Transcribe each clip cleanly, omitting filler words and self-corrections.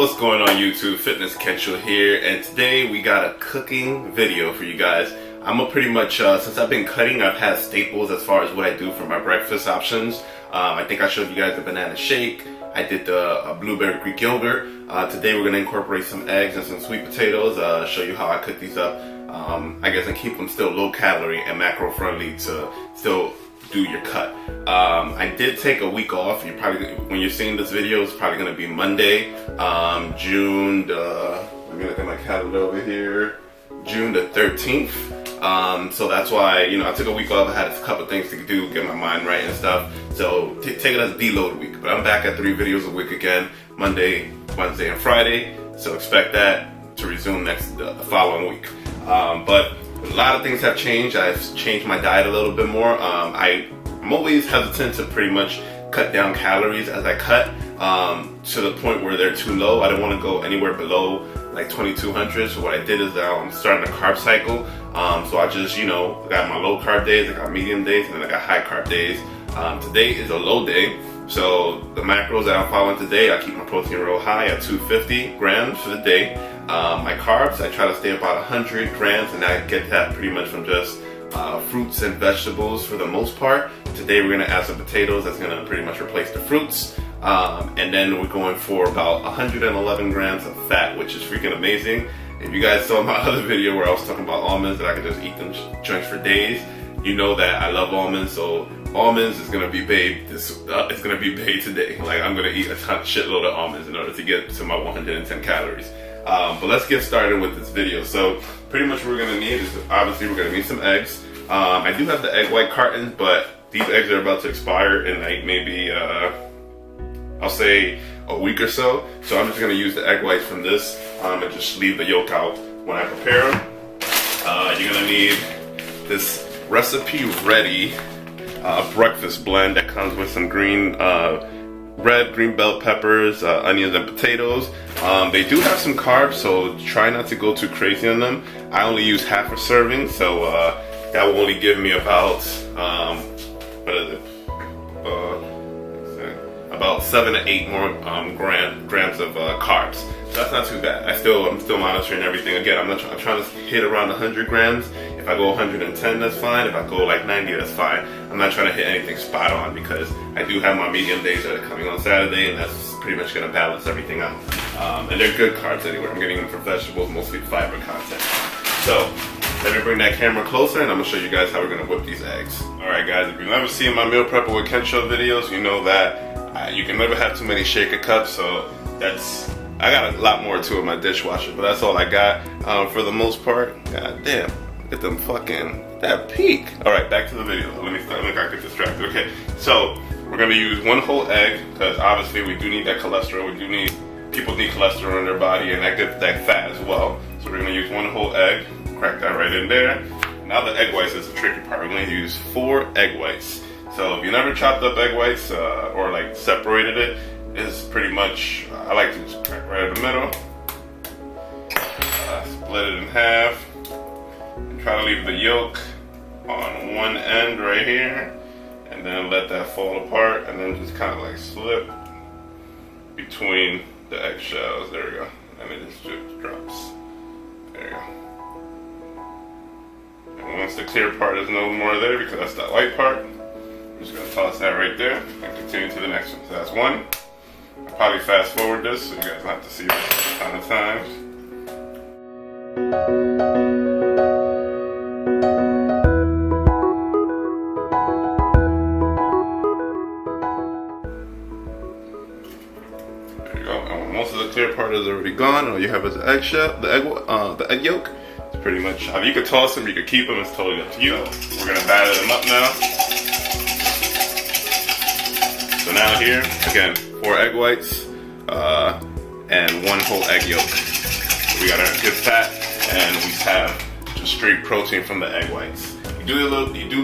What's going on YouTube? Fitness Kensho here, and today we got a cooking video for you guys. I'm a pretty much, since I've been cutting, I've had staples as far as what I do for my breakfast options. I think I showed you guys the banana shake. I did the blueberry Greek yogurt. Today we're going to incorporate some eggs and some sweet potatoes, show you how I cook these up, I guess, and keep them still low calorie and macro friendly to still do your cut. I did take a week off. You probably, when you're seeing this video, it's probably going to be Monday, June the, let me look at my calendar over here, June the 13th. So that's why, you know, I took a week off. I had a couple things to do, get my mind right and stuff. So take it as a deload week. But I'm back at 3 videos a week again, Monday, Wednesday, and Friday. So expect that to resume the following week. But a lot of things have changed. I've changed my diet a little bit more. I'm always hesitant to pretty much cut down calories as I cut to the point where they're too low. I don't want to go anywhere below like 2200. So what I did is I'm starting a carb cycle. So I just, you know, got my low carb days, I got medium days, and then I got high carb days. Today is a low day. So the macros that I'm following today, I keep my protein real high at 250 grams for the day. My carbs, I try to stay about 100 grams, and I get that pretty much from just fruits and vegetables for the most part. Today we're gonna add some potatoes. That's gonna pretty much replace the fruits. And then we're going for about 111 grams of fat, which is freaking amazing. If you guys saw my other video where I was talking about almonds, that I could just eat them joints for days, you know that I love almonds. So almonds is gonna be babe. It's gonna be babe today. Like, I'm gonna eat a shitload of almonds in order to get to my 110 calories. But let's get started with this video. So pretty much what we're gonna need is, obviously we're gonna need some eggs. I do have the egg white cartons, but these eggs are about to expire in like maybe I'll say a week or so. So I'm just gonna use the egg whites from this and just leave the yolk out when I prepare them. You're gonna need this recipe ready breakfast blend that comes with some red green bell peppers, onions, and potatoes. They do have some carbs, so try not to go too crazy on them. I only use half a serving, so that will only give me about what is it? About 7 to 8 more grams of carbs. So that's not too bad. I'm still monitoring everything. Again, I'm trying to hit around 100 grams. If I go 110, that's fine. If I go like 90, that's fine. I'm not trying to hit anything spot on because I do have my medium days that are coming on Saturday, and that's pretty much going to balance everything out. And they're good carbs anyway. I'm getting them from vegetables, mostly fiber content. So let me bring that camera closer, and I'm going to show you guys how we're going to whip these eggs. Alright guys, if you've never seen my meal prepper with Kensho videos, you know that you can never have too many shaker cups, so I got a lot more to it in my dishwasher, but that's all I got for the most part. God damn, get them fucking, that peak. Alright, back to the video. Let me get distracted. Okay, so we're gonna use 1 whole egg, because obviously we do need that cholesterol. People need cholesterol in their body, and that gets that fat as well. So we're gonna use 1 whole egg, crack that right in there. Now the egg whites is the tricky part. We're gonna use 4 egg whites. So if you never chopped up egg whites or like separated it, it's pretty much, I like to just crack right in the middle, split it in half, and try to leave the yolk on one end right here, and then let that fall apart, and then just kind of like slip between the eggshells. There we go. And it just drops. There you go. And once the clear part is no more there, because that's that white part, I'm just going to toss that right there and continue to the next one. So that's 1. I'll probably fast forward this so you guys don't have to see it a ton of times. There you go. And when most of the clear part is already gone, all you have is the eggshell, the egg yolk. It's pretty much, you could toss them, you could keep them, it's totally up to you. We're going to batter them up now. So now here, again, 4 egg whites and 1 whole egg yolk. So we got our good fat, and we have just straight protein from the egg whites. You do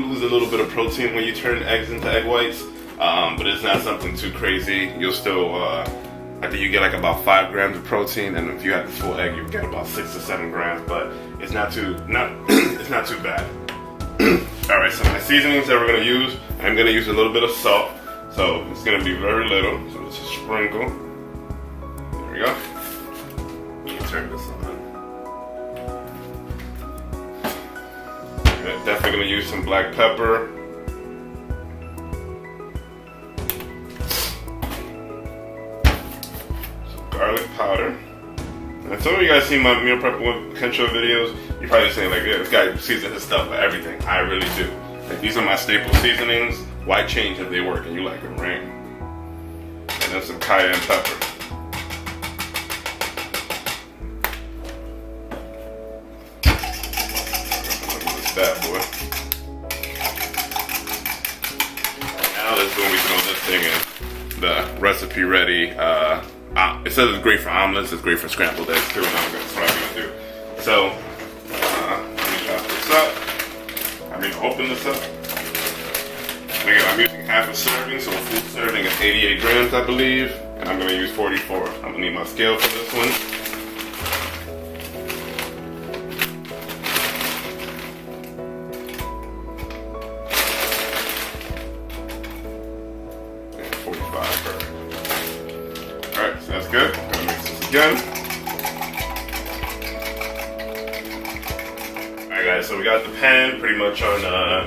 lose a little bit of protein when you turn eggs into egg whites, but it's not something too crazy. You'll still, I think you get like about 5 grams of protein, and if you have the full egg, you get about 6 to 7 grams. But it's not too bad. All right, so my seasonings that we're gonna use, I'm gonna use a little bit of salt. So it's gonna be very little, so let's just sprinkle. There we go. turn this on. Definitely gonna use some black pepper. Some garlic powder. And some of you guys see my meal prep with Kensho videos. You're probably saying like, yeah, this guy seasons his stuff with everything. I really do. Like, these are my staple seasonings. Why change if they work and you like them, right? And then some cayenne pepper. That boy. Now let's go. We throw this thing in. The recipe ready. It says it's great for omelets. It's great for scrambled eggs too. And that's what I'm gonna do. So let me chop this up. Open this up. Again, I'm using half a serving, so a full serving is 88 grams, I believe, and I'm gonna use 44. I'm gonna need my scale for this one. 45 per. Alright, so that's good. I'm gonna mix this again. Alright guys, so we got the pan pretty much on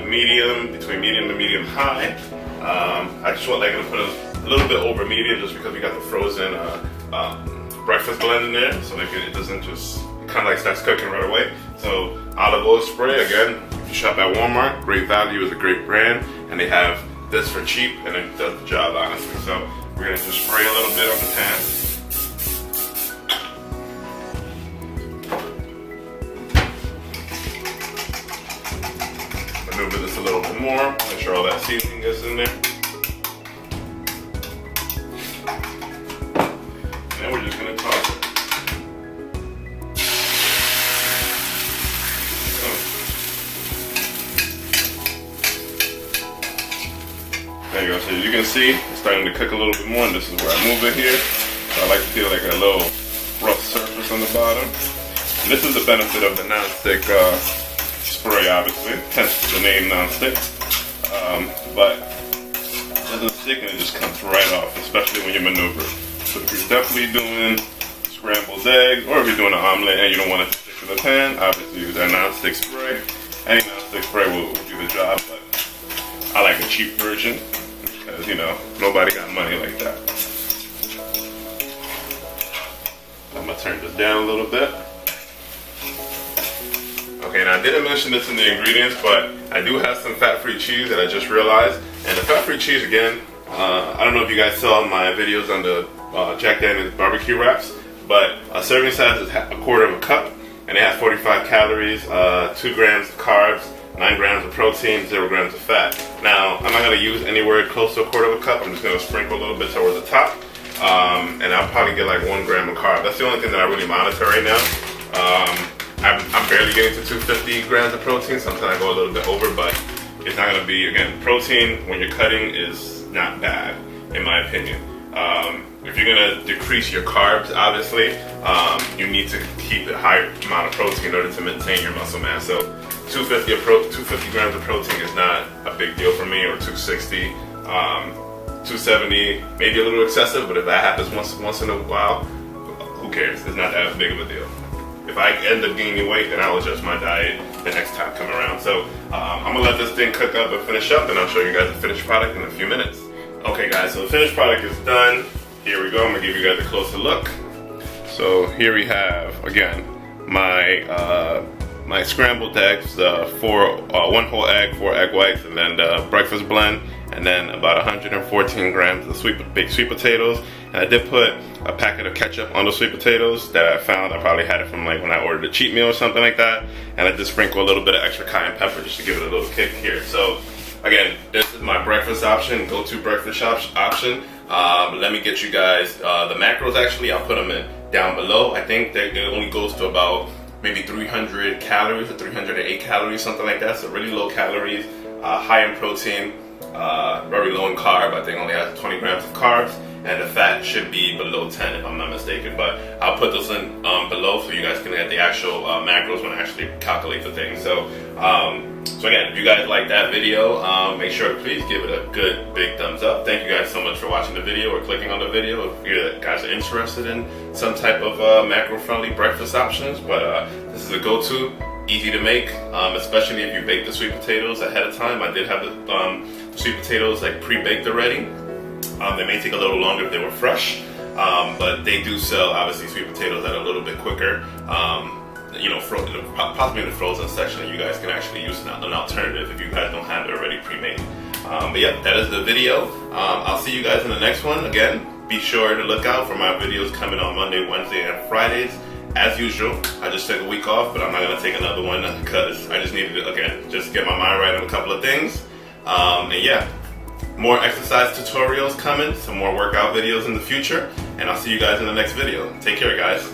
medium, between medium and medium high. I just want like to put a little bit over medium just because we got the frozen breakfast blend in there, so like it doesn't just, it kind of like starts cooking right away. So olive oil spray, again, if you shop at Walmart, Great Value is a great brand, and they have this for cheap, and it does the job honestly. So we're gonna just spray a little bit on the pan. Maneuver this a little bit more, make sure all that seasoning is in there. And then we're just gonna toss it. There you go, so you can see it's starting to cook a little bit more, and this is where I move it here. So I like to feel like a little rough surface on the bottom. And this is the benefit of the non-stick spray, obviously, hence the name non-stick. But it doesn't stick and it just comes right off, especially when you maneuver. So if you're definitely doing scrambled eggs, or if you're doing an omelet and you don't want it to stick to the pan, obviously use that non-stick spray. Any non-stick spray will do the job, but I like a cheap version because, you know, nobody got money like that. I'm gonna turn this down a little bit. Okay, now I didn't mention this in the ingredients, but I do have some fat-free cheese that I just realized. And the fat-free cheese, again, I don't know if you guys saw my videos on the Jack Daniel's barbecue wraps, but a serving size is a quarter of a cup, and it has 45 calories, 2 grams of carbs, 9 grams of protein, 0 grams of fat. Now, I'm not going to use anywhere close to a quarter of a cup. I'm just going to sprinkle a little bit towards the top, and I'll probably get like 1 gram of carb. That's the only thing that I really monitor right now. I'm barely getting to 250 grams of protein. Sometimes I go a little bit over, but it's not going to be, again, protein when you're cutting is not bad, in my opinion. If you're going to decrease your carbs, obviously, you need to keep a higher amount of protein in order to maintain your muscle mass. So 250 grams of protein is not a big deal for me, or 260. 270, maybe a little excessive, but if that happens once in a while, who cares? It's not that big of a deal. If I end up gaining weight, then I'll adjust my diet the next time come around. So I'm gonna let this thing cook up and finish up, and I'll show you guys the finished product in a few minutes. Okay guys, so the finished product is done. Here we go, I'm gonna give you guys a closer look. So here we have, again, my scrambled eggs, 1 whole egg, 4 egg whites, and then the breakfast blend, and then about 114 grams of baked sweet potatoes. And I did put a packet of ketchup on the sweet potatoes that I found. I probably had it from like when I ordered a cheat meal or something like that. And I just sprinkle a little bit of extra cayenne pepper just to give it a little kick here. So again, this is my breakfast option, go-to breakfast option. Let me get you guys the macros. Actually, I'll put them in down below. I think that it only goes to about maybe 300 calories or 308 calories, something like that. So really low calories, high in protein, very low in carb. I think only has 20 grams of carbs. and the fat should be below 10 if I'm not mistaken. But I'll put those in below so you guys can get the actual macros when I actually calculate the thing. So again, if you guys like that video, make sure to please give it a good big thumbs up. Thank you guys so much for watching the video or clicking on the video if you guys are interested in some type of macro-friendly breakfast options. But this is a go-to, easy to make, especially if you bake the sweet potatoes ahead of time. I did have the sweet potatoes like pre-baked already. They may take a little longer if they were fresh, but they do sell obviously sweet potatoes at a little bit quicker. You know, possibly in the frozen section, you guys can actually use an alternative if you guys don't have it already pre-made. But yeah, that is the video. I'll see you guys in the next one. Again, be sure to look out for my videos coming on Monday, Wednesday, and Fridays. As usual, I just took a week off, but I'm not going to take another one because I just needed to, again, just get my mind right on a couple of things. And yeah, more exercise tutorials coming, some more workout videos in the future, and I'll see you guys in the next video. Take care, guys.